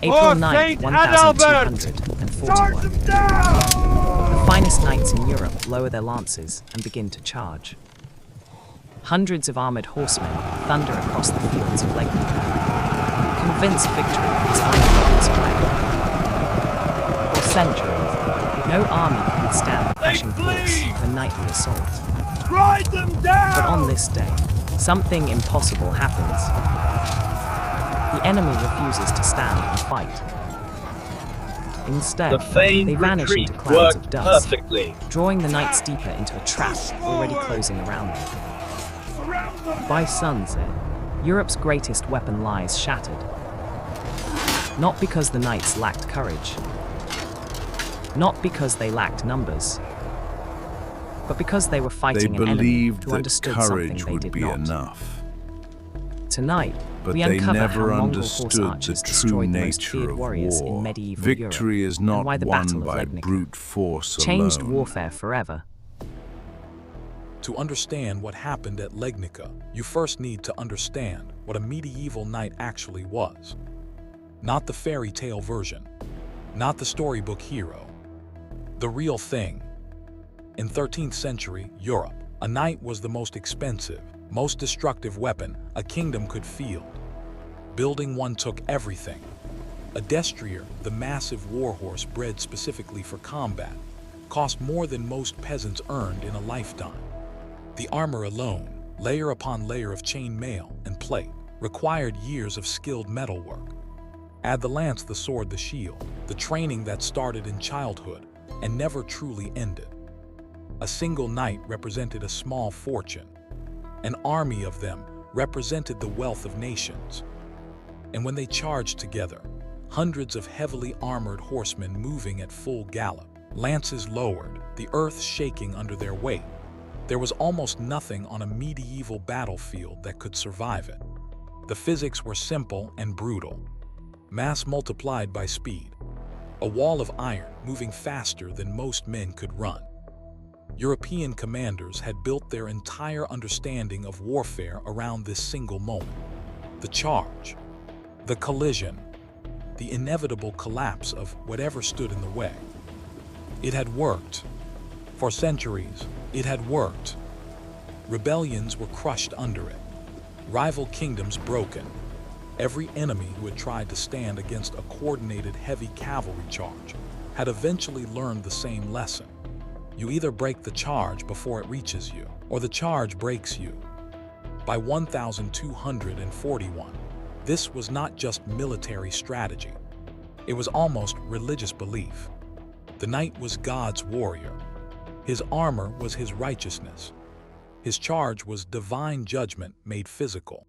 April 9th, 1241. The finest knights in Europe lower their lances and begin to charge. Hundreds of armored horsemen thunder across the fields of Legnica, convinced victory is on the roads away. For centuries, no army can withstand the crashing force of a nightly assault. Ride them down! But on this day, something impossible happens. The enemy refuses to stand and fight. Instead, they vanish into clouds of dust, drawing the knights deeper into a trap already closing around them. By sunset, Europe's greatest weapon lies shattered. Not because the knights lacked courage, not because they lacked numbers, but because they were fighting an enemy who understood something they did not. Enough. Tonight, But we they uncover never how Mongol understood horse the archers true destroyed the most nature feared of warriors war. in medieval Victory Europe, is not and why the won Battle of by Legnica brute force changed alone. warfare forever. To understand what happened at Legnica, you first need to understand what a medieval knight actually was. Not the fairy tale version, not the storybook hero, the real thing. In 13th century Europe, a knight was the most expensive, most destructive weapon a kingdom could field. Building one took everything. A destrier, the massive warhorse bred specifically for combat, cost more than most peasants earned in a lifetime. The armor alone, layer upon layer of chain mail and plate, required years of skilled metalwork. Add the lance, the sword, the shield, the training that started in childhood and never truly ended. A single knight represented a small fortune. An army of them represented the wealth of nations. And when they charged together, hundreds of heavily armored horsemen moving at full gallop, lances lowered, the earth shaking under their weight, there was almost nothing on a medieval battlefield that could survive it. The physics were simple and brutal. Mass multiplied by speed. A wall of iron moving faster than most men could run. European commanders had built their entire understanding of warfare around this single moment. The charge, the collision, the inevitable collapse of whatever stood in the way. It had worked. For centuries, it had worked. Rebellions were crushed under it. Rival kingdoms broken. Every enemy who had tried to stand against a coordinated heavy cavalry charge had eventually learned the same lesson. You either break the charge before it reaches you, or the charge breaks you. By 1241, this was not just military strategy. It was almost religious belief. The knight was God's warrior. His armor was his righteousness. His charge was divine judgment made physical.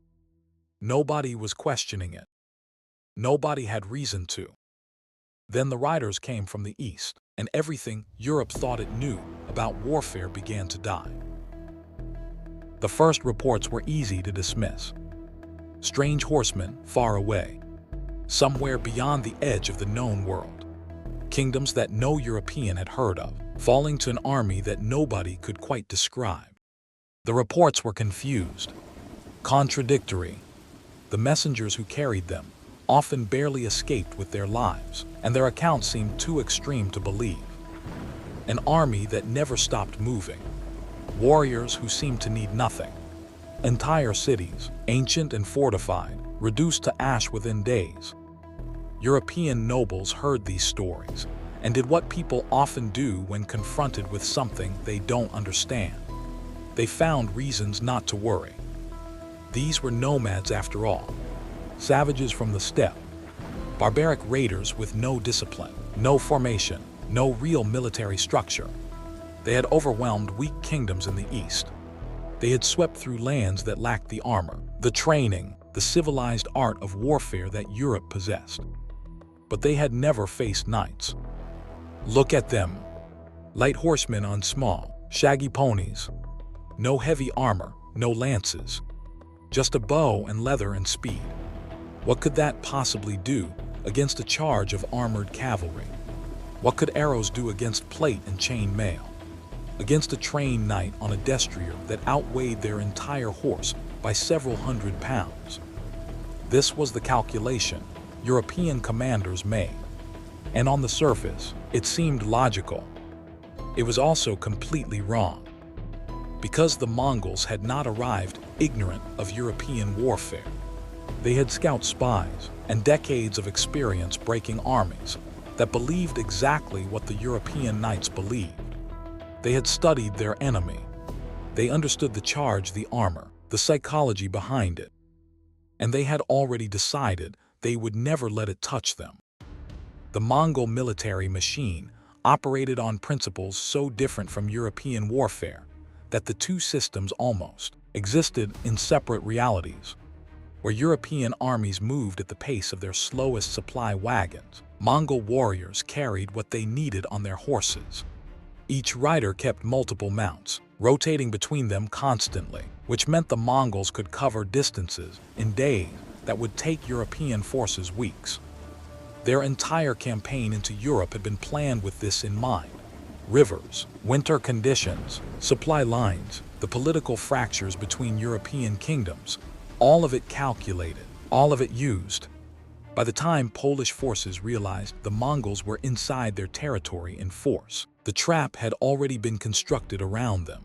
Nobody was questioning it. Nobody had reason to. Then the riders came from the east, and everything Europe thought it knew about warfare began to die. The first reports were easy to dismiss. Strange horsemen far away, somewhere beyond the edge of the known world. Kingdoms that no European had heard of, falling to an army that nobody could quite describe. The reports were confused, contradictory. The messengers who carried them often barely escaped with their lives, and their accounts seemed too extreme to believe. An army that never stopped moving. Warriors who seemed to need nothing. Entire cities, ancient and fortified, reduced to ash within days. European nobles heard these stories and did what people often do when confronted with something they don't understand. They found reasons not to worry. These were nomads after all, savages from the steppe, barbaric raiders with no discipline, no formation, no real military structure. They had overwhelmed weak kingdoms in the east. They had swept through lands that lacked the armor, the training, the civilized art of warfare that Europe possessed. But they had never faced knights. Look at them. Light horsemen on small, shaggy ponies. No heavy armor, no lances. Just a bow and leather and speed. What could that possibly do against a charge of armored cavalry? What could arrows do against plate and chain mail? Against a trained knight on a destrier that outweighed their entire horse by several hundred pounds? This was the calculation European commanders made. And on the surface, it seemed logical. It was also completely wrong. Because the Mongols had not arrived ignorant of European warfare. They had scout spies and decades of experience breaking armies that believed exactly what the European knights believed. They had studied their enemy. They understood the charge, the armor, the psychology behind it. And they had already decided they would never let it touch them. The Mongol military machine operated on principles so different from European warfare that the two systems almost existed in separate realities. Where European armies moved at the pace of their slowest supply wagons, Mongol warriors carried what they needed on their horses. Each rider kept multiple mounts, rotating between them constantly, which meant the Mongols could cover distances in days that would take European forces weeks. Their entire campaign into Europe had been planned with this in mind. Rivers, winter conditions, supply lines, the political fractures between European kingdoms, all of it calculated, all of it used. By the time Polish forces realized the Mongols were inside their territory in force, the trap had already been constructed around them.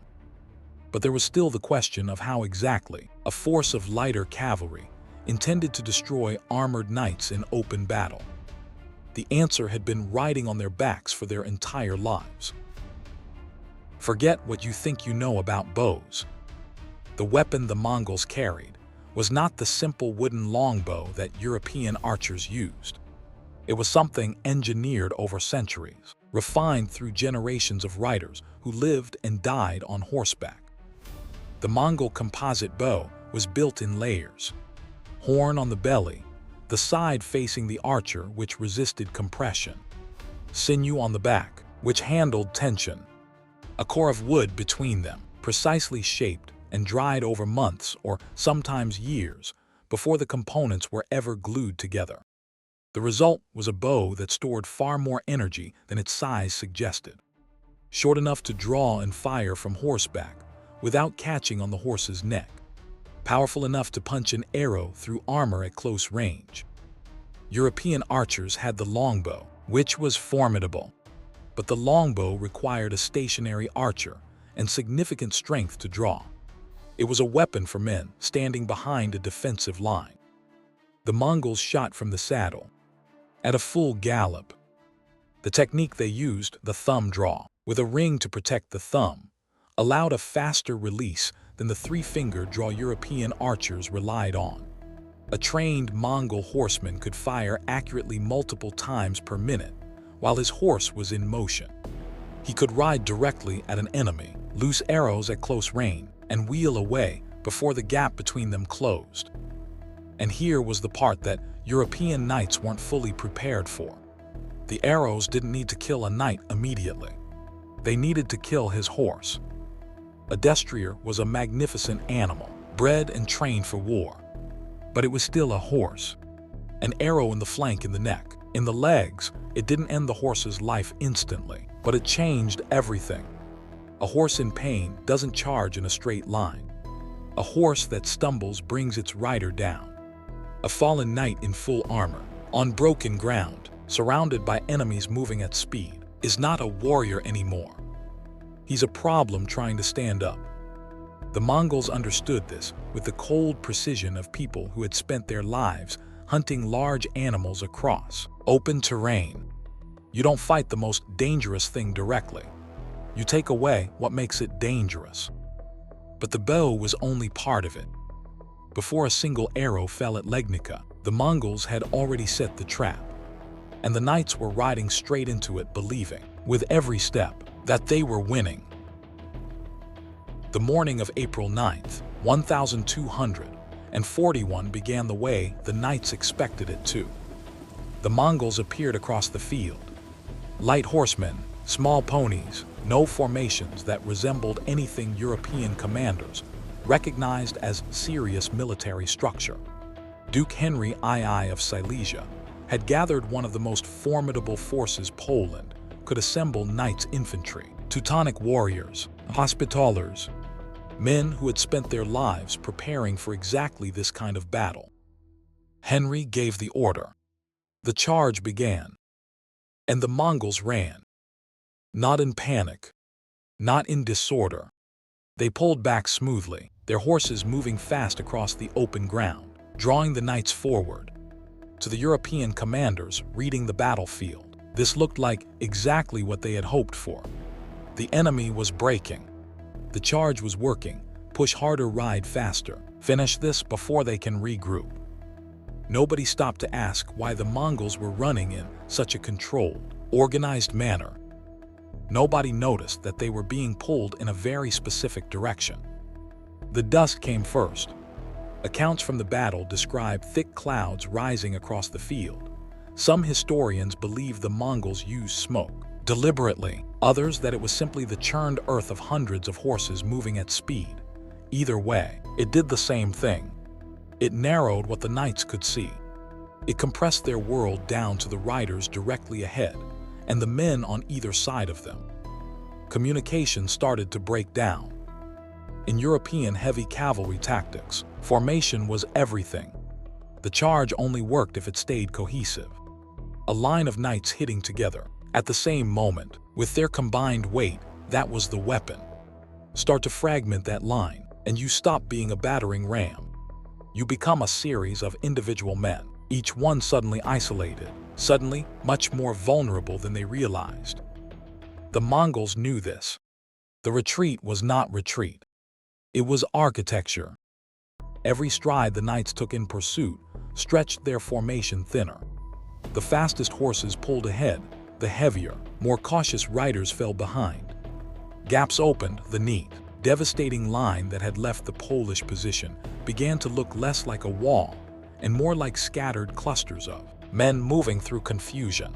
But there was still the question of how exactly a force of lighter cavalry intended to destroy armored knights in open battle. The answer had been riding on their backs for their entire lives. Forget what you think you know about bows. The weapon the Mongols carried was not the simple wooden longbow that European archers used. It was something engineered over centuries, refined through generations of riders who lived and died on horseback. The Mongol composite bow was built in layers. Horn on the belly, the side facing the archer which resisted compression. Sinew on the back, which handled tension. A core of wood between them, precisely shaped and dried over months or sometimes years before the components were ever glued together. The result was a bow that stored far more energy than its size suggested. Short enough to draw and fire from horseback without catching on the horse's neck. Powerful enough to punch an arrow through armor at close range. European archers had the longbow, which was formidable. But the longbow required a stationary archer and significant strength to draw. It was a weapon for men standing behind a defensive line. The Mongols shot from the saddle, at a full gallop. The technique they used, the thumb draw, with a ring to protect the thumb, allowed a faster release than the three-finger draw European archers relied on. A trained Mongol horseman could fire accurately multiple times per minute while his horse was in motion. He could ride directly at an enemy, loose arrows at close range, and wheel away before the gap between them closed. And here was the part that European knights weren't fully prepared for. The arrows didn't need to kill a knight immediately. They needed to kill his horse. A destrier was a magnificent animal, bred and trained for war. But it was still a horse. An arrow in the flank, in the neck, in the legs, it didn't end the horse's life instantly, but it changed everything. A horse in pain doesn't charge in a straight line. A horse that stumbles brings its rider down. A fallen knight in full armor, on broken ground, surrounded by enemies moving at speed, is not a warrior anymore. He's a problem trying to stand up. The Mongols understood this with the cold precision of people who had spent their lives hunting large animals across open terrain. You don't fight the most dangerous thing directly. You take away what makes it dangerous. But the bow was only part of it. Before a single arrow fell at Legnica, the Mongols had already set the trap. And the knights were riding straight into it, believing, with every step, that they were winning. The morning of April 9th, 1241 began the way the knights expected it to. The Mongols appeared across the field. Light horsemen, small ponies, no formations that resembled anything European commanders recognized as serious military structure. Duke Henry II of Silesia had gathered one of the most formidable forces Poland could assemble: knights infantry, Teutonic warriors, hospitallers, men who had spent their lives preparing for exactly this kind of battle. Henry gave the order. The charge began, and the Mongols ran. Not in panic, not in disorder. They pulled back smoothly, their horses moving fast across the open ground, drawing the knights forward. To the European commanders reading the battlefield, this looked like exactly what they had hoped for. The enemy was breaking. The charge was working. Push harder, ride faster. Finish this before they can regroup. Nobody stopped to ask why the Mongols were running in such a controlled, organized manner. Nobody noticed that they were being pulled in a very specific direction. The dust came first. Accounts from the battle describe thick clouds rising across the field. Some historians believe the Mongols used smoke deliberately, others that it was simply the churned earth of hundreds of horses moving at speed. Either way, it did the same thing. It narrowed what the knights could see. It compressed their world down to the riders directly ahead and the men on either side of them. Communication started to break down. In European heavy cavalry tactics, formation was everything. The charge only worked if it stayed cohesive. A line of knights hitting together at the same moment, with their combined weight, that was the weapon. Start to fragment that line, and you stop being a battering ram. You become a series of individual men, each one suddenly isolated, suddenly much more vulnerable than they realized. The Mongols knew this. The retreat was not retreat. It was architecture. Every stride the knights took in pursuit stretched their formation thinner. The fastest horses pulled ahead, the heavier, more cautious riders fell behind. Gaps opened, the neat, devastating line that had left the Polish position began to look less like a wall and more like scattered clusters of men moving through confusion.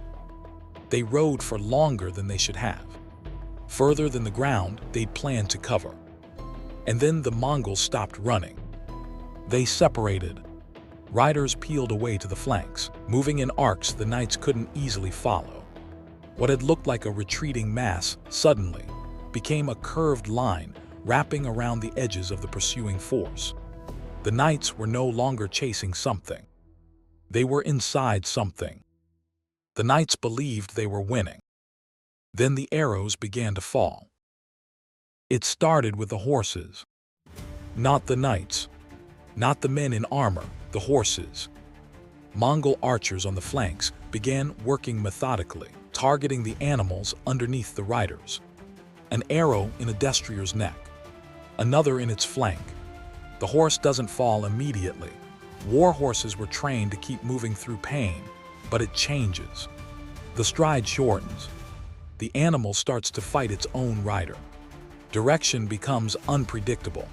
They rode for longer than they should have, further than the ground they'd planned to cover. And then the Mongols stopped running. They separated. Riders peeled away to the flanks, moving in arcs the knights couldn't easily follow. What had looked like a retreating mass suddenly became a curved line wrapping around the edges of the pursuing force. The knights were no longer chasing something. They were inside something. The knights believed they were winning. Then the arrows began to fall. It started with the horses. Not the knights. Not the men in armor, the horses. Mongol archers on the flanks began working methodically, targeting the animals underneath the riders. An arrow in a destrier's neck, another in its flank. The horse doesn't fall immediately. War horses were trained to keep moving through pain, but it changes. The stride shortens. The animal starts to fight its own rider. Direction becomes unpredictable.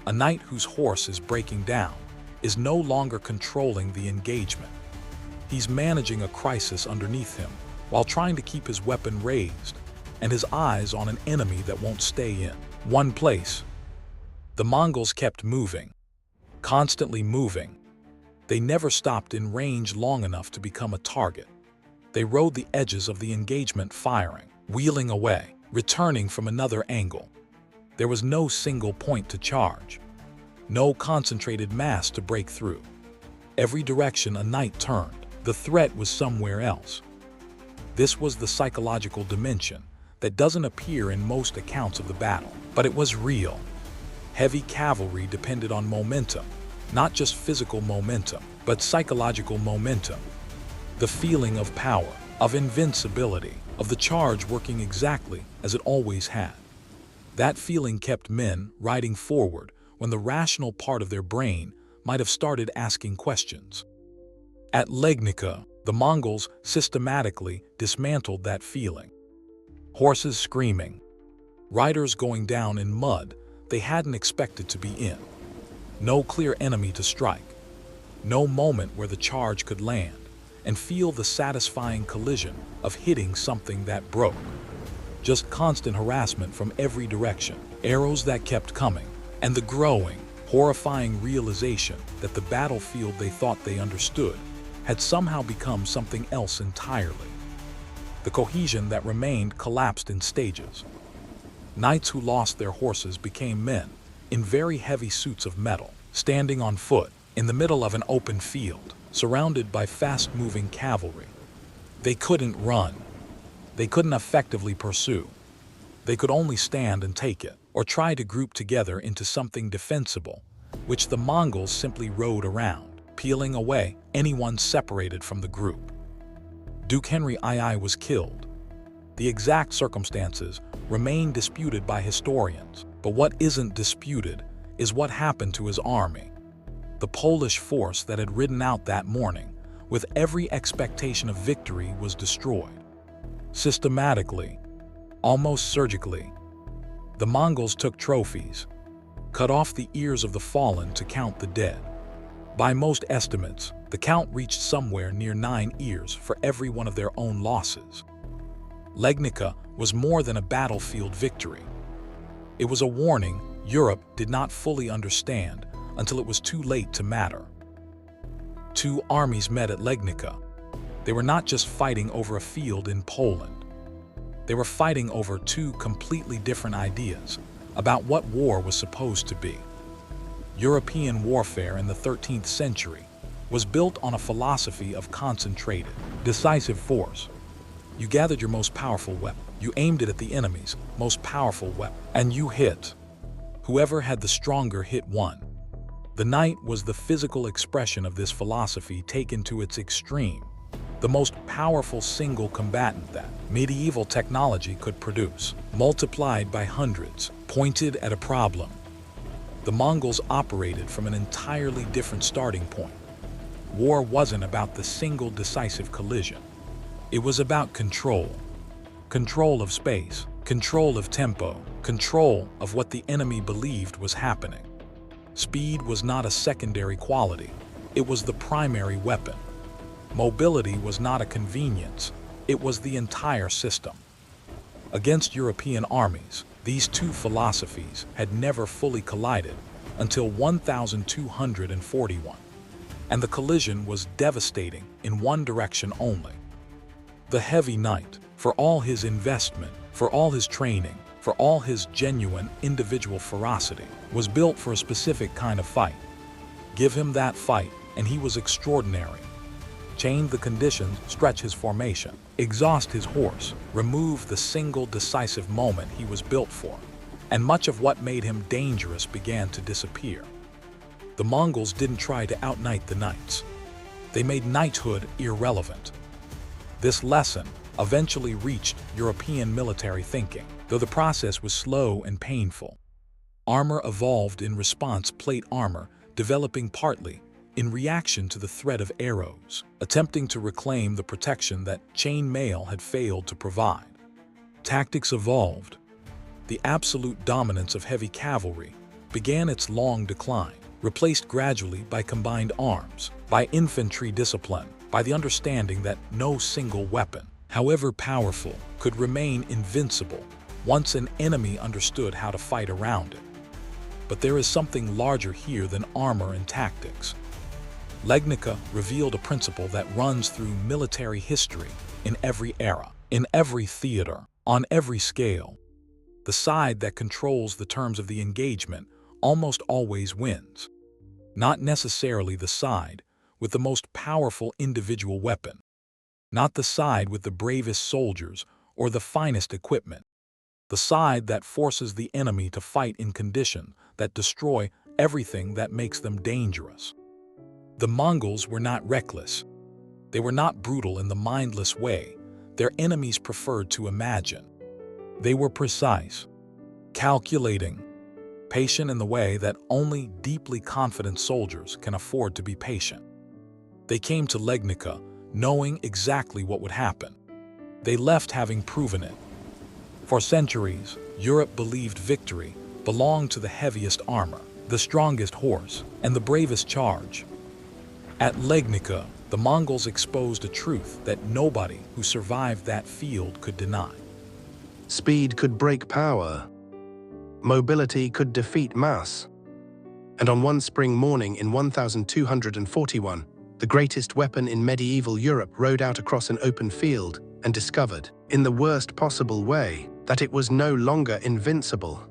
A knight whose horse is breaking down is no longer controlling the engagement. He's managing a crisis underneath him while trying to keep his weapon raised and his eyes on an enemy that won't stay in one place. The Mongols kept moving, constantly moving. They never stopped in range long enough to become a target. They rode the edges of the engagement, firing, wheeling away, returning from another angle. There was no single point to charge, no concentrated mass to break through. Every direction a knight turned, the threat was somewhere else. This was the psychological dimension that doesn't appear in most accounts of the battle, but it was real. Heavy cavalry depended on momentum, not just physical momentum, but psychological momentum. The feeling of power, of invincibility, of the charge working exactly as it always had. That feeling kept men riding forward when the rational part of their brain might have started asking questions. At Legnica, the Mongols systematically dismantled that feeling. Horses screaming, riders going down in mud they hadn't expected to be in. No clear enemy to strike. No moment where the charge could land and feel the satisfying collision of hitting something that broke. Just constant harassment from every direction, arrows that kept coming, and the growing, horrifying realization that the battlefield they thought they understood had somehow become something else entirely. The cohesion that remained collapsed in stages. Knights who lost their horses became men in very heavy suits of metal, standing on foot, in the middle of an open field, surrounded by fast-moving cavalry. They couldn't run. They couldn't effectively pursue. They could only stand and take it, or try to group together into something defensible, which the Mongols simply rode around, peeling away anyone separated from the group. Duke Henry II was killed. The exact circumstances remain disputed by historians, but what isn't disputed is what happened to his army. The Polish force that had ridden out that morning, with every expectation of victory, was destroyed. Systematically, almost surgically, the Mongols took trophies, cut off the ears of the fallen to count the dead. By most estimates, the count reached somewhere near 9 ears for every one of their own losses. Legnica was more than a battlefield victory. It was a warning Europe did not fully understand until it was too late to matter. Two armies met at Legnica. They were not just fighting over a field in Poland. They were fighting over two completely different ideas about what war was supposed to be. European warfare in the 13th century was built on a philosophy of concentrated, decisive force. You gathered your most powerful weapon, you aimed it at the enemy's most powerful weapon, and you hit. Whoever had the stronger hit won. The knight was the physical expression of this philosophy taken to its extreme, the most powerful single combatant that medieval technology could produce, multiplied by hundreds, pointed at a problem. The Mongols operated from an entirely different starting point. War wasn't about the single decisive collision. It was about control. Control of space, control of tempo, control of what the enemy believed was happening. Speed was not a secondary quality, it was the primary weapon. Mobility was not a convenience, it was the entire system. Against European armies, these two philosophies had never fully collided until 1241, and the collision was devastating in one direction only. The heavy knight, for all his investment, for all his training, for all his genuine individual ferocity, was built for a specific kind of fight. Give him that fight, and he was extraordinary. Change the conditions, stretch his formation, exhaust his horse, remove the single decisive moment he was built for, and much of what made him dangerous began to disappear. The Mongols didn't try to outknight the knights. They made knighthood irrelevant. This lesson eventually reached European military thinking, though the process was slow and painful. Armor evolved in response, plate armor developing partly in reaction to the threat of arrows, attempting to reclaim the protection that chain mail had failed to provide. Tactics evolved. The absolute dominance of heavy cavalry began its long decline, replaced gradually by combined arms, by infantry discipline, by the understanding that no single weapon, however powerful, could remain invincible once an enemy understood how to fight around it. But there is something larger here than armor and tactics. Legnica revealed a principle that runs through military history in every era, in every theater, on every scale. The side that controls the terms of the engagement almost always wins. Not necessarily the side with the most powerful individual weapon, not the side with the bravest soldiers or the finest equipment, the side that forces the enemy to fight in conditions that destroy everything that makes them dangerous. The Mongols were not reckless. They were not brutal in the mindless way their enemies preferred to imagine. They were precise, calculating, patient in the way that only deeply confident soldiers can afford to be patient. They came to Legnica knowing exactly what would happen. They left having proven it. For centuries, Europe believed victory belonged to the heaviest armor, the strongest horse, and the bravest charge. At Legnica, the Mongols exposed a truth that nobody who survived that field could deny. Speed could break power. Mobility could defeat mass. And on one spring morning in 1241, the greatest weapon in medieval Europe rode out across an open field and discovered, in the worst possible way, that it was no longer invincible.